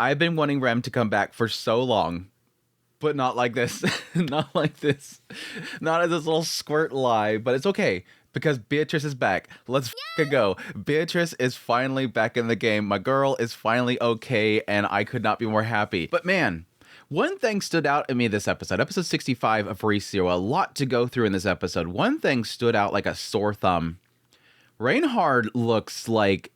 I've been wanting Rem to come back for so long, but not like this. Not like this. Not as this little squirt lie, but it's okay because Beatrice is back. Let's go. Beatrice is finally back in the game. My girl is finally okay, and I could not be more happy. But man, one thing stood out at me this episode 65 of Resio. A lot to go through in this episode. One thing stood out like a sore thumb. Reinhard looks like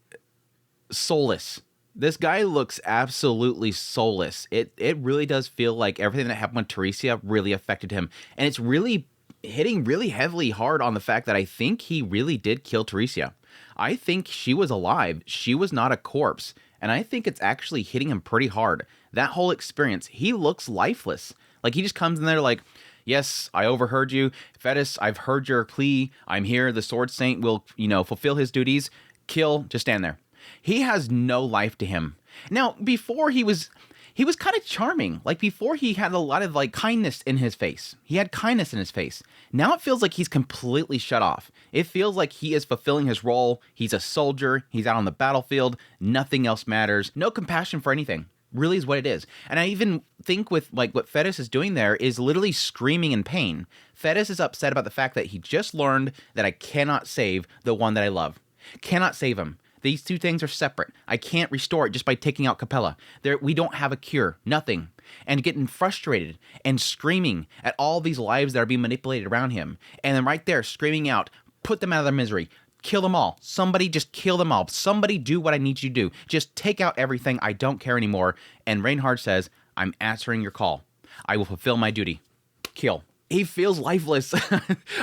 soulless. This guy looks absolutely soulless. It really does feel like everything that happened with Teresia really affected him. And it's really hitting really heavily hard on the fact that I think he really did kill Teresia. I think she was alive. She was not a corpse. And I think it's actually hitting him pretty hard. That whole experience, he looks lifeless. Like he just comes in there like, yes, I overheard you. Fetus, I've heard your plea. I'm here. The Sword Saint will, fulfill his duties. Kill, just stand there. He has no life to him. Now, before he was kind of charming. Like before he had a lot of like kindness in his face. He had kindness in his face. Now it feels like he's completely shut off. It feels like he is fulfilling his role. He's a soldier. He's out on the battlefield. Nothing else matters. No compassion for anything. Really is what it is. And I even think with like what Fetus is doing there is literally screaming in pain. Fetus is upset about the fact that he just learned that I cannot save the one that I love. Cannot save him. These two things are separate. I can't restore it just by taking out Capella. We don't have a cure. Nothing. And getting frustrated and screaming at all these lives that are being manipulated around him. And then right there, screaming out, put them out of their misery. Kill them all. Somebody just kill them all. Somebody do what I need you to do. Just take out everything. I don't care anymore. And Reinhard says, I'm answering your call. I will fulfill my duty. Kill. He feels lifeless.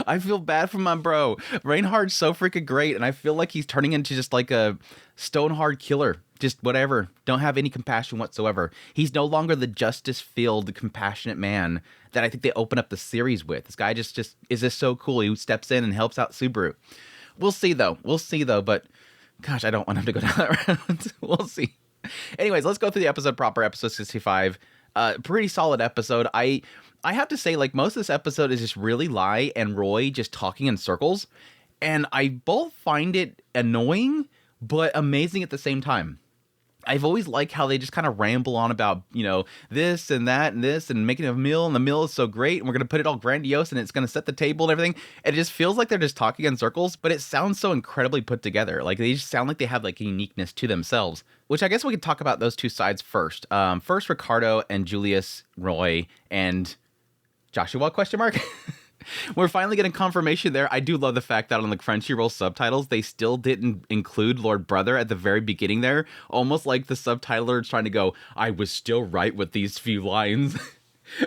I feel bad for my bro. Reinhard's so freaking great, and I feel like he's turning into just like a stone-hard killer. Just whatever. Don't have any compassion whatsoever. He's no longer the justice-filled, compassionate man that I think they open up the series with. This guy just is just so cool. He steps in and helps out Subaru. We'll see, though. But gosh, I don't want him to go down that route. We'll see. Anyways, let's go through the episode proper, episode 65. Pretty solid episode. I have to say, like, most of this episode is just really Lai and Roy just talking in circles. And I both find it annoying, but amazing at the same time. I've always liked how they just kind of ramble on about, this and that and this and making a meal. And the meal is so great. And we're going to put it all grandiose and it's going to set the table and everything. And it just feels like they're just talking in circles, but it sounds so incredibly put together. Like they just sound like they have like a uniqueness to themselves, which I guess we could talk about those two sides first. First, Ricardo and Julius, Roy, and Joshua, question mark? We're finally getting confirmation there. I do love the fact that on the Crunchyroll subtitles, they still didn't include Lord Brother at the very beginning there. Almost like the subtitler is trying to go, I was still right with these few lines.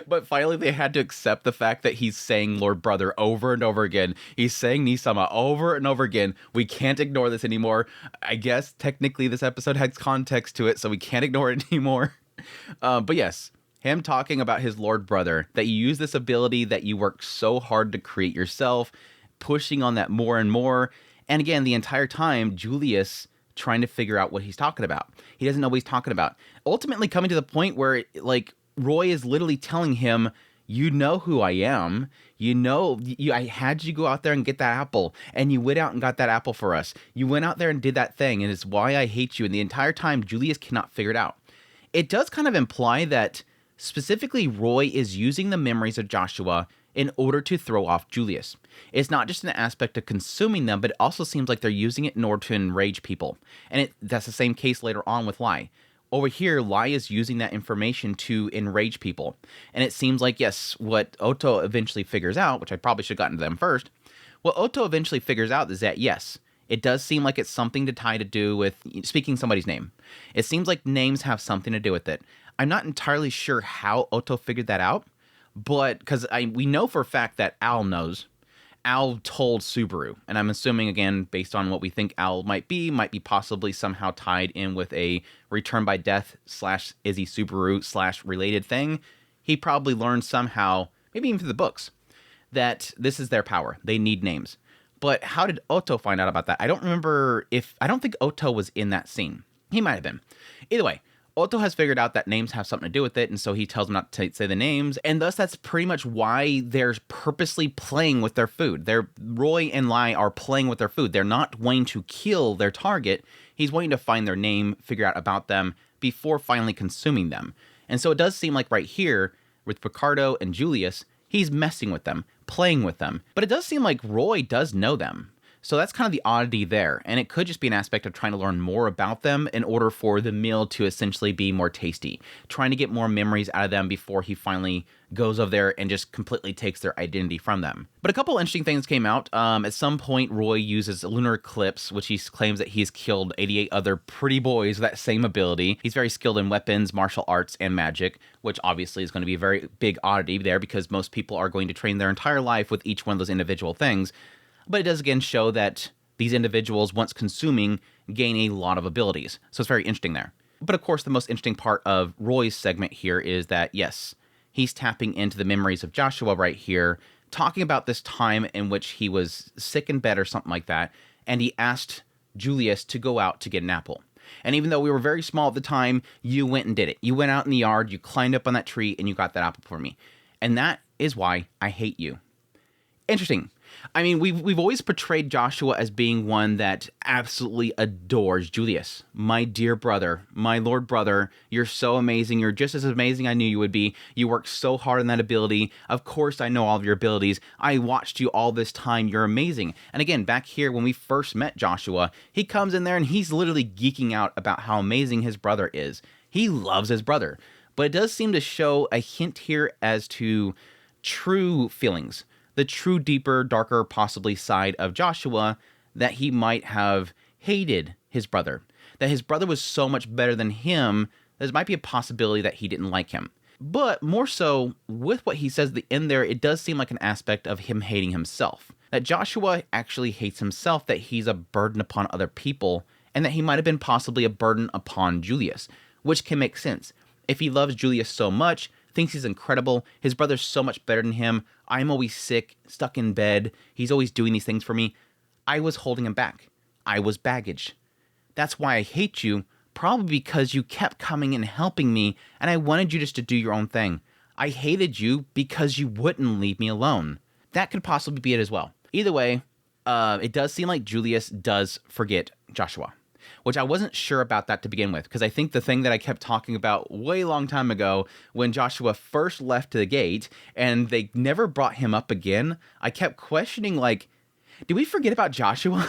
But finally, they had to accept the fact that he's saying Lord Brother over and over again. He's saying Nisama over and over again. We can't ignore this anymore. I guess technically this episode has context to it, so we can't ignore it anymore. But yes. Him talking about his Lord Brother, that you use this ability that you work so hard to create yourself, pushing on that more and more. And again, the entire time, Julius trying to figure out what he's talking about. He doesn't know what he's talking about. Ultimately coming to the point where, like, Roy is literally telling him, you know who I am. I had you go out there and get that apple. And you went out and got that apple for us. You went out there and did that thing. And it's why I hate you. And the entire time, Julius cannot figure it out. It does kind of imply that specifically, Roy is using the memories of Joshua in order to throw off Julius. It's not just an aspect of consuming them, but it also seems like they're using it in order to enrage people. And that's the same case later on with Lai. Over here, Lai is using that information to enrage people. And it seems like, yes, what Otto eventually figures out, which I probably should have gotten to them first, what Otto eventually figures out is that, yes, it does seem like it's something to do with speaking somebody's name. It seems like names have something to do with it. I'm not entirely sure how Otto figured that out, but because we know for a fact that Al knows. Al told Subaru, and I'm assuming, again, based on what we think Al might be possibly somehow tied in with a return by death / Izzy Subaru / related thing. He probably learned somehow, maybe even through the books, that this is their power. They need names. But how did Otto find out about that? I don't think Otto was in that scene. He might have been. Either way, Otto has figured out that names have something to do with it, and so he tells them not to say the names, and thus that's pretty much why they're purposely playing with their food. Roy and Lai are playing with their food. They're not wanting to kill their target. He's wanting to find their name, figure out about them, before finally consuming them. And so it does seem like right here, with Ricardo and Julius, he's messing with them, playing with them. But it does seem like Roy does know them. So that's kind of the oddity there, and it could just be an aspect of trying to learn more about them in order for the meal to essentially be more tasty, trying to get more memories out of them before he finally goes over there and just completely takes their identity from them. But a couple interesting things came out. At some point, Roy uses Lunar Eclipse, which he claims that he's killed 88 other pretty boys with that same ability. He's very skilled in weapons, martial arts, and magic, which obviously is going to be a very big oddity there because most people are going to train their entire life with each one of those individual things. But it does again show that these individuals, once consuming, gain a lot of abilities. So it's very interesting there. But of course, the most interesting part of Roy's segment here is that, yes, he's tapping into the memories of Joshua right here, talking about this time in which he was sick in bed or something like that, and he asked Julius to go out to get an apple. And even though we were very small at the time, you went and did it. You went out in the yard, you climbed up on that tree, and you got that apple for me. And that is why I hate you. Interesting. I mean, we've always portrayed Joshua as being one that absolutely adores Julius. My dear brother, my lord brother, you're so amazing. You're just as amazing I knew you would be. You worked so hard on that ability. Of course, I know all of your abilities. I watched you all this time. You're amazing. And again, back here when we first met Joshua, he comes in there and he's literally geeking out about how amazing his brother is. He loves his brother. But it does seem to show a hint here as to true feelings. The true, deeper, darker, possibly side of Joshua, that he might have hated his brother. That his brother was so much better than him, there might be a possibility that he didn't like him. But more so, with what he says at the end there, it does seem like an aspect of him hating himself. That Joshua actually hates himself, that he's a burden upon other people, and that he might have been possibly a burden upon Julius, which can make sense. If he loves Julius so much, thinks he's incredible, his brother's so much better than him, I'm always sick, stuck in bed, he's always doing these things for me, I was holding him back. I was baggage. That's why I hate you, probably because you kept coming and helping me, and I wanted you just to do your own thing. I hated you because you wouldn't leave me alone. That could possibly be it as well. Either way, it does seem like Julius does forget Joshua, which I wasn't sure about that to begin with, because I think the thing that I kept talking about way long time ago when Joshua first left the gate and they never brought him up again, I kept questioning, like, did we forget about Joshua?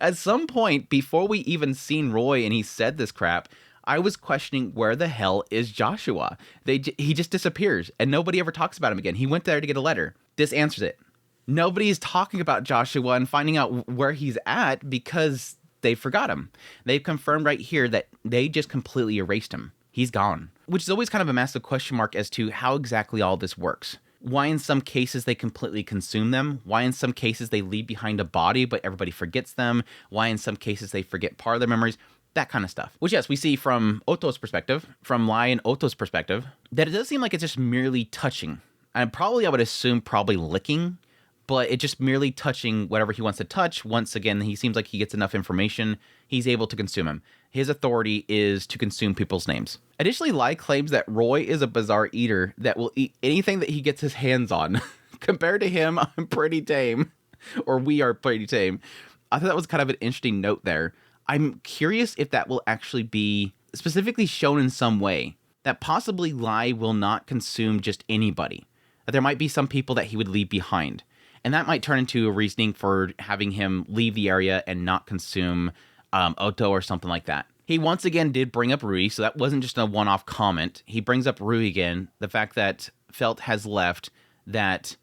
At some point, before we even seen Roy and he said this crap, I was questioning where the hell is Joshua? He just disappears and nobody ever talks about him again. He went there to get a letter. This answers it. Nobody's talking about Joshua and finding out where he's at because they forgot him. They've confirmed right here that they just completely erased him. He's gone. Which is always kind of a massive question mark as to how exactly all this works. Why in some cases they completely consume them? Why in some cases they leave behind a body but everybody forgets them? Why in some cases they forget part of their memories? That kind of stuff. Which, yes, we see from Otto's perspective, from Lai and Otto's perspective, that it does seem like it's just merely touching. And I would assume probably licking, but it just merely touching whatever he wants to touch. Once again, he seems like he gets enough information, he's able to consume him. His authority is to consume people's names. Additionally, Lai claims that Roy is a bizarre eater that will eat anything that he gets his hands on. Compared to him, I'm pretty tame. Or we are pretty tame. I thought that was kind of an interesting note there. I'm curious if that will actually be specifically shown in some way. That possibly Lai will not consume just anybody. That there might be some people that he would leave behind. And that might turn into a reasoning for having him leave the area and not consume Otto or something like that. He once again did bring up Rui, so that wasn't just a one-off comment. He brings up Rui again, the fact that Felt has left, that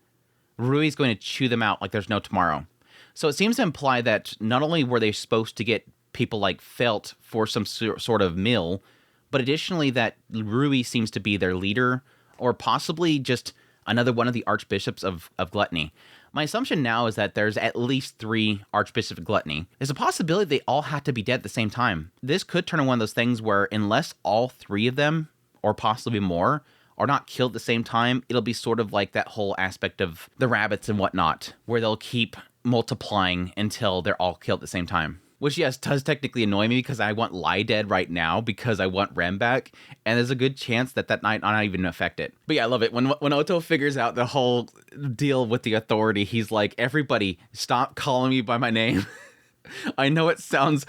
Rui's going to chew them out like there's no tomorrow. So it seems to imply that not only were they supposed to get people like Felt for some sort of meal, but additionally that Rui seems to be their leader, or possibly just another one of the archbishops of Gluttony. My assumption now is that there's at least 3 archbishops of Gluttony. There's a possibility they all have to be dead at the same time. This could turn into one of those things where unless all 3 of them, or possibly more, are not killed at the same time, it'll be sort of like that whole aspect of the rabbits and whatnot, where they'll keep multiplying until they're all killed at the same time. Which, yes, does technically annoy me because I want Lai dead right now because I want Rem back, and there's a good chance that might not even affect it. But yeah, I love it. When Otto figures out the whole deal with the authority, he's like, everybody, stop calling me by my name. I know it sounds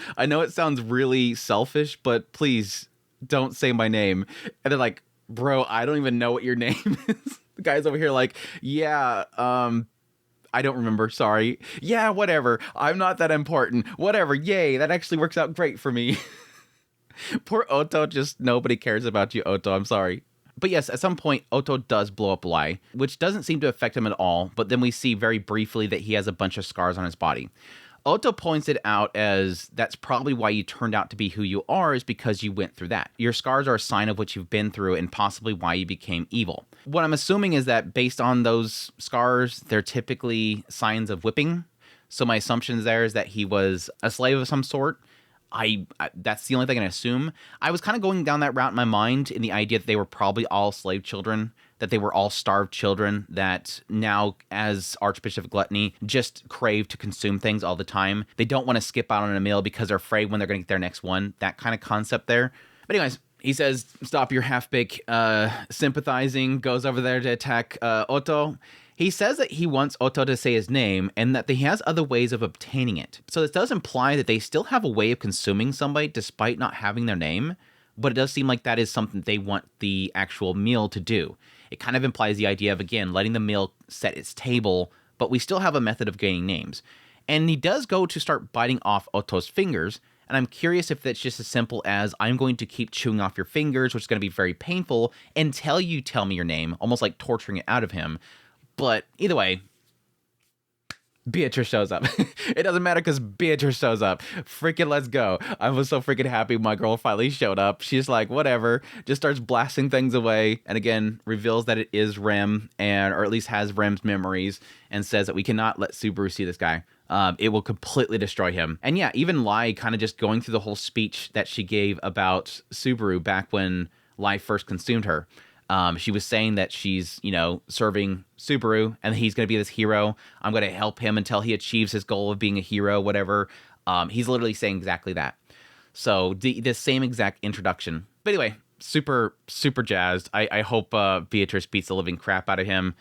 really selfish, but please, don't say my name. And they're like, bro, I don't even know what your name is. The guy's over here like, yeah, I don't remember, sorry. Yeah, whatever. I'm not that important. Whatever, yay, that actually works out great for me. Poor Otto, just nobody cares about you, Otto, I'm sorry. But yes, at some point, Otto does blow up Lai, which doesn't seem to affect him at all, but then we see very briefly that he has a bunch of scars on his body. Otto points it out as that's probably why you turned out to be who you are, is because you went through that. Your scars are a sign of what you've been through and possibly why you became evil. What I'm assuming is that based on those scars, they're typically signs of whipping. So my assumption there is that he was a slave of some sort. That's the only thing I can assume. I was kind of going down that route in my mind in the idea that they were probably all slave children, that they were all starved children that now, as Archbishop of Gluttony, just crave to consume things all the time. They don't want to skip out on a meal because they're afraid when they're going to get their next one. That kind of concept there. But anyways, he says, stop your half-baked sympathizing, goes over there to attack Otto. He says that he wants Otto to say his name and that he has other ways of obtaining it. So this does imply that they still have a way of consuming somebody despite not having their name, but it does seem like that is something they want the actual meal to do. It kind of implies the idea of, again, letting the meal set its table, but we still have a method of gaining names. And he does go to start biting off Otto's fingers, and I'm curious if that's just as simple as I'm going to keep chewing off your fingers, which is going to be very painful, until you tell me your name, almost like torturing it out of him. But either way, Beatrice shows up. It doesn't matter because Beatrice shows up. Freaking let's go. I was so freaking happy my girl finally showed up. She's like, whatever, just starts blasting things away. And again, reveals that it is Rem, or at least has Rem's memories, and says that we cannot let Subaru see this guy. It will completely destroy him. And yeah, even Lai kind of just going through the whole speech that she gave about Subaru back when Lai first consumed her. She was saying that she's, serving Subaru and he's going to be this hero. I'm going to help him until he achieves his goal of being a hero, whatever. He's literally saying exactly that. So the same exact introduction. But anyway, super, super jazzed. I hope Beatrice beats the living crap out of him.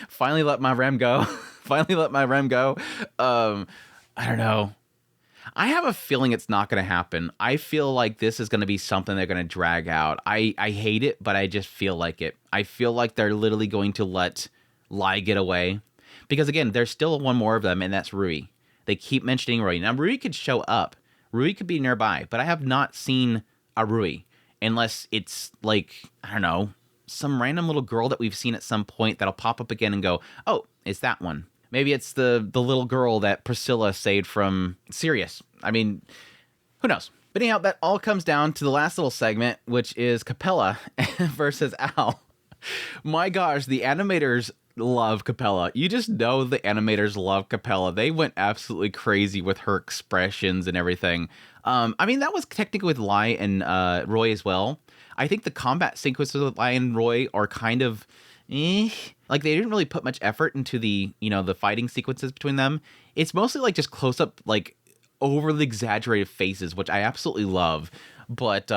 Finally let my Rem go. Finally let my Rem go. I don't know. I have a feeling it's not going to happen. I feel like this is going to be something they're going to drag out. I hate it, but I just feel like it. I feel like they're literally going to let Lai get away. Because again, there's still one more of them, and that's Rui. They keep mentioning Rui. Now, Rui could show up. Rui could be nearby, but I have not seen a Rui. Unless it's like, I don't know, some random little girl that we've seen at some point that'll pop up again and go, oh, it's that one. Maybe it's the little girl that Priscilla saved from Sirius. I mean, who knows? But anyhow, that all comes down to the last little segment, which is Capella versus Al. My gosh, the animators love Capella. You just know the animators love Capella. They went absolutely crazy with her expressions and everything. I mean, that was technically with Lai and Roy as well. I think the combat sequences with Lai and Roy are kind of... Like, they didn't really put much effort into the, the fighting sequences between them. It's mostly, like, just close-up, like, overly exaggerated faces, which I absolutely love. But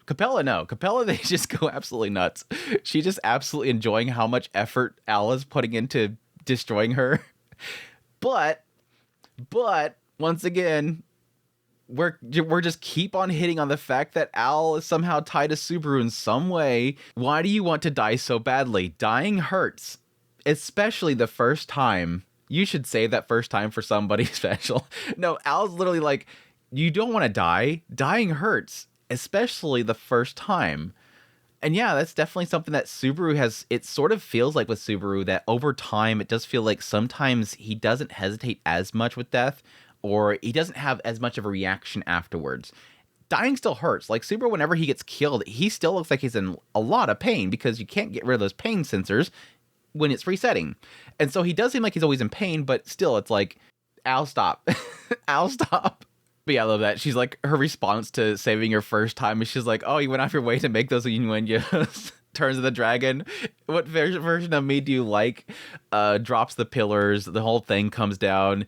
Capella, no. Capella, they just go absolutely nuts. She's just absolutely enjoying how much effort Al is putting into destroying her. But, once again... We're just keep on hitting on the fact that Al is somehow tied to Subaru in some way. Why do you want to die so badly? Dying hurts, especially the first time. You should save that first time for somebody special. No, Al's literally like, you don't want to die. Dying hurts, especially the first time. And yeah, that's definitely something that Subaru has. It sort of feels like with Subaru that over time, it does feel like sometimes he doesn't hesitate as much with death, or he doesn't have as much of a reaction afterwards. Dying still hurts. Like, Subaru, whenever he gets killed, he still looks like he's in a lot of pain because you can't get rid of those pain sensors when it's resetting. And so he does seem like he's always in pain, but still, it's like, Al, stop. Al, stop. But yeah, I love that. She's like, her response to saving her first time is she's like, oh, you went off your way to make those innuendos. Turns of the Dragon. What version of me do you like? Drops the pillars. The whole thing comes down.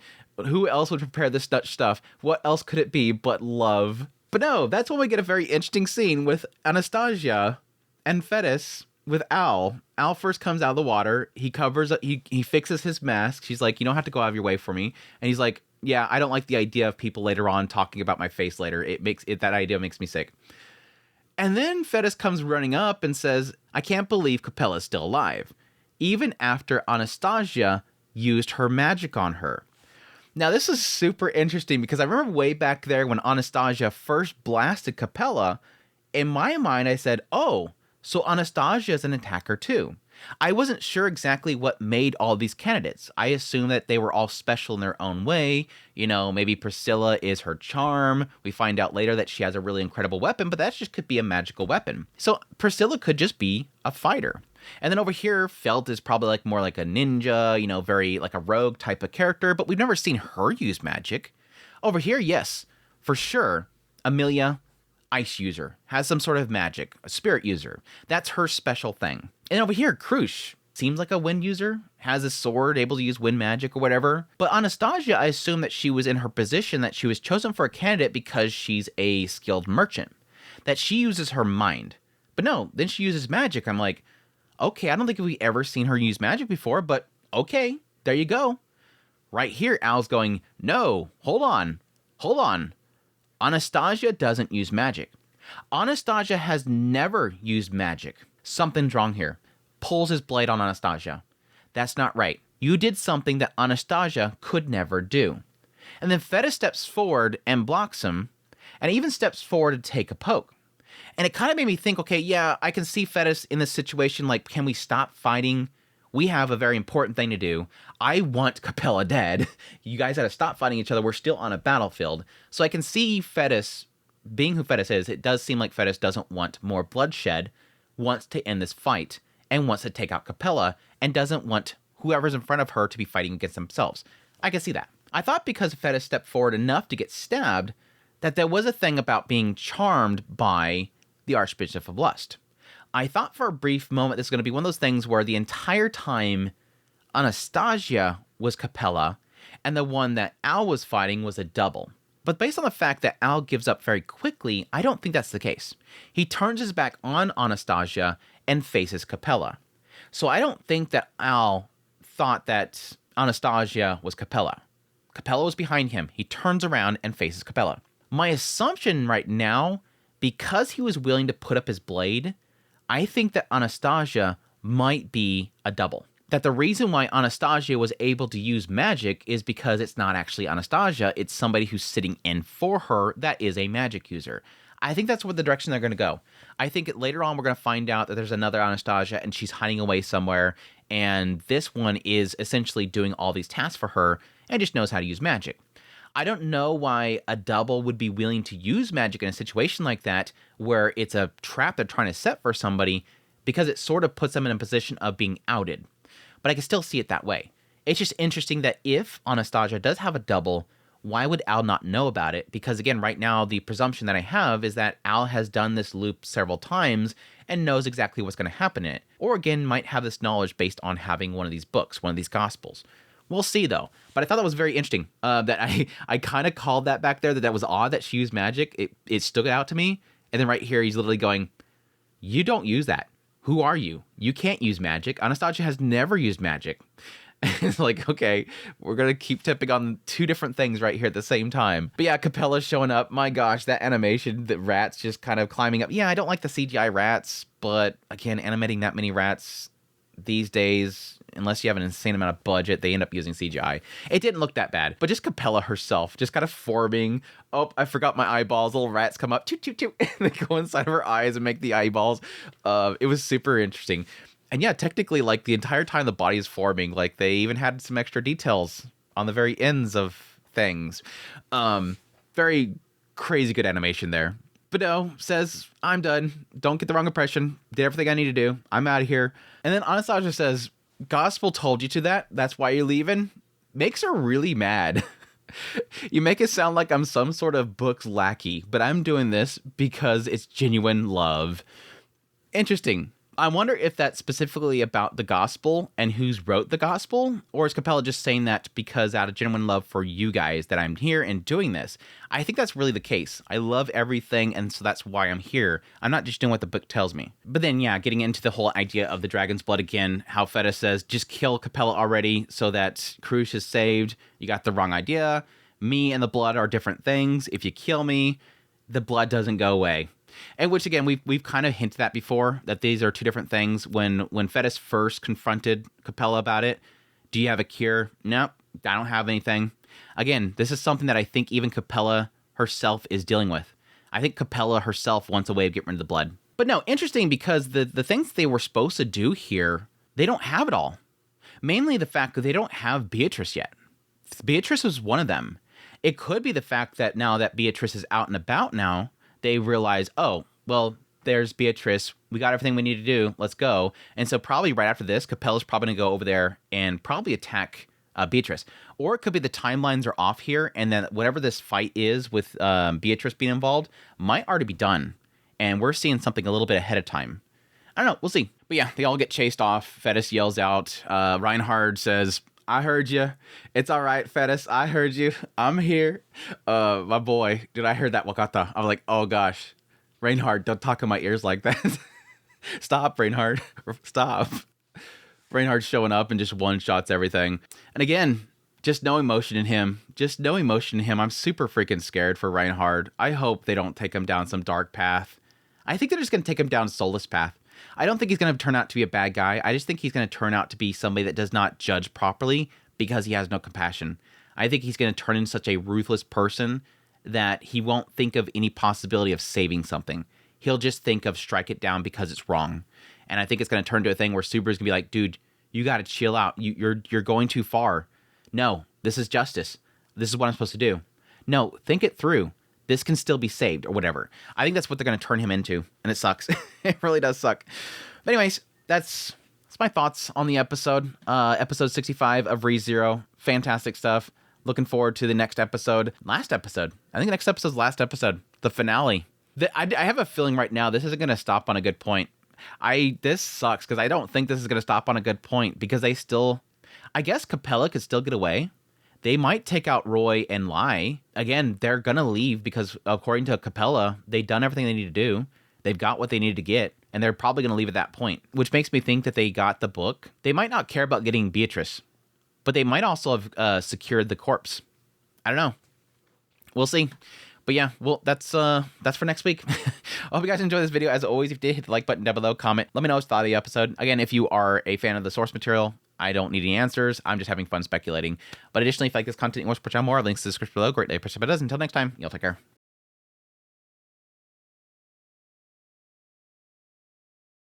Who else would prepare this Dutch stuff? What else could it be but love? But no, that's when we get a very interesting scene with Anastasia and Fetus with Al. Al first comes out of the water. He covers, he fixes his mask. She's like, you don't have to go out of your way for me. And he's like, yeah, I don't like the idea of people later on talking about my face later. That idea makes me sick. And then Fetish comes running up and says, I can't believe Capella's still alive, even after Anastasia used her magic on her. Now, this is super interesting because I remember way back there when Anastasia first blasted Capella, in my mind I said, oh, so Anastasia is an attacker too. I wasn't sure exactly what made all these candidates. I assumed that they were all special in their own way. You know, maybe Priscilla is her charm. We find out later that she has a really incredible weapon, but that just could be a magical weapon. So Priscilla could just be a fighter. And then over here, Felt is probably like more like a ninja, you know, very like a rogue type of character, but we've never seen her use magic. Over here, yes, for sure, Amelia, ice user, has some sort of magic, a spirit user. That's her special thing. And over here, Krush seems like a wind user, has a sword, able to use wind magic or whatever. But Anastasia, I assume that she was in her position that she was chosen for a candidate because she's a skilled merchant, that she uses her mind. But no, then she uses magic. I'm like, okay, I don't think we've ever seen her use magic before, but okay, there you go. Right here, Al's going, no, hold on. Anastasia doesn't use magic. Anastasia has never used magic. Something's wrong here. Pulls his blade on Anastasia. That's not right. You did something that Anastasia could never do. And then Feta steps forward and blocks him, and even steps forward to take a poke. And it kind of made me think, okay, yeah, I can see Fetus in this situation, like, can we stop fighting? We have a very important thing to do. I want Capella dead. You guys gotta stop fighting each other. We're still on a battlefield. So I can see Fetus, being who Fetus is, it does seem like Fetus doesn't want more bloodshed, wants to end this fight, and wants to take out Capella, and doesn't want whoever's in front of her to be fighting against themselves. I can see that. I thought because Fetus stepped forward enough to get stabbed, that there was a thing about being charmed by the Archbishop of Lust. I thought for a brief moment this was going to be one of those things where the entire time Anastasia was Capella, and the one that Al was fighting was a double. But based on the fact that Al gives up very quickly, I don't think that's the case. He turns his back on Anastasia and faces Capella. So I don't think that Al thought that Anastasia was Capella. Capella was behind him. He turns around and faces Capella. My assumption right now, because he was willing to put up his blade, I think that Anastasia might be a double. That the reason why Anastasia was able to use magic is because it's not actually Anastasia, it's somebody who's sitting in for her that is a magic user. I think that's where the direction they're going to go. I think later on we're going to find out that there's another Anastasia and she's hiding away somewhere, and this one is essentially doing all these tasks for her and just knows how to use magic. I don't know why a double would be willing to use magic in a situation like that where it's a trap they're trying to set for somebody, because it sort of puts them in a position of being outed. But I can still see it that way. It's just interesting that if Anastasia does have a double, why would Al not know about it? Because again, right now, the presumption that I have is that Al has done this loop several times and knows exactly what's going to happen in it. Or again, might have this knowledge based on having one of these books, one of these Gospels. We'll see, though. But I thought that was very interesting, that I kind of called that back there, that was odd that she used magic. It stood out to me. And then right here, he's literally going, you don't use that. Who are you? You can't use magic. Anastasia has never used magic. It's like, okay, we're going to keep tipping on two different things right here at the same time. But yeah, Capella's showing up. My gosh, that animation, the rats just kind of climbing up. Yeah, I don't like the CGI rats, but again, animating that many rats these days, unless you have an insane amount of budget, they end up using CGI. It didn't look that bad, but just Capella herself, just kind of forming. Oh, I forgot my eyeballs. Little rats come up, toot, toot, toot, and they go inside of her eyes and make the eyeballs. It was super interesting. And yeah, technically, like, the entire time the body is forming, like, they even had some extra details on the very ends of things. Very crazy good animation there. But no, says, I'm done. Don't get the wrong impression. Did everything I need to do. I'm out of here. And then Anastasia says, Gospel told you to that? That's why you're leaving? Makes her really mad. You make it sound like I'm some sort of book's lackey, but I'm doing this because it's genuine love. Interesting. I wonder if that's specifically about the Gospel and who's wrote the Gospel, or is Capella just saying that because out of genuine love for you guys that I'm here and doing this? I think that's really the case. I love everything, and so that's why I'm here. I'm not just doing what the book tells me. But then, yeah, getting into the whole idea of the dragon's blood again, how Feta says, just kill Capella already so that Krush is saved. You got the wrong idea. Me and the blood are different things. If you kill me, the blood doesn't go away. And which again we've kind of hinted at before, that these are two different things. When Fettis first confronted Capella about it, do you have a cure? Nope, I don't have anything. Again, this is something that I think even Capella herself is dealing with. I think Capella herself wants a way of getting rid of the blood. But no, interesting, because the things they were supposed to do here, they don't have it all. Mainly the fact that they don't have Beatrice yet. Beatrice was one of them. It could be the fact that now that Beatrice is out and about now, they realize, oh, well, there's Beatrice. We got everything we need to do. Let's go. And so probably right after this, Capella's probably going to go over there and probably attack Beatrice. Or it could be the timelines are off here, and then whatever this fight is with Beatrice being involved might already be done. And we're seeing something a little bit ahead of time. I don't know. We'll see. But yeah, they all get chased off. Fettis yells out. Reinhard says, I heard you. It's all right, Fettis. I heard you. I'm here. My boy. Dude, I heard that Wakata. I was like, oh gosh. Reinhard, don't talk in my ears like that. Stop, Reinhard. Stop. Reinhard's showing up and just one-shots everything. And again, just no emotion in him. Just no emotion in him. I'm super freaking scared for Reinhard. I hope they don't take him down some dark path. I think they're just going to take him down soulless path. I don't think he's going to turn out to be a bad guy. I just think he's going to turn out to be somebody that does not judge properly because he has no compassion. I think he's going to turn into such a ruthless person that he won't think of any possibility of saving something. He'll just think of strike it down because it's wrong. And I think it's going to turn to a thing where Subaru's going to be like, dude, you got to chill out. You're going too far. No, this is justice. This is what I'm supposed to do. No, think it through. This can still be saved or whatever. I think that's what they're going to turn him into. And it sucks. It really does suck. But anyways, that's my thoughts on the episode. Episode 65 of ReZero. Fantastic stuff. Looking forward to the next episode. Last episode. I think the next episode's last episode. The finale. I have a feeling right now this isn't going to stop on a good point. This sucks because I don't think this is going to stop on a good point because they still... I guess Capella could still get away. They might take out Roy and Lai. Again, they're going to leave because according to Capella, they've done everything they need to do. They've got what they needed to get, and they're probably going to leave at that point, which makes me think that they got the book. They might not care about getting Beatrice, but they might also have secured the corpse. I don't know. We'll see. But yeah, well, that's for next week. I hope you guys enjoyed this video. As always, if you did, hit the like button down below, comment. Let me know what you thought of the episode. Again, if you are a fan of the source material, I don't need any answers. I'm just having fun speculating. But additionally, if you like this content and want to support more, links to the description below. Great day, press the button. Until next time, you'll take care.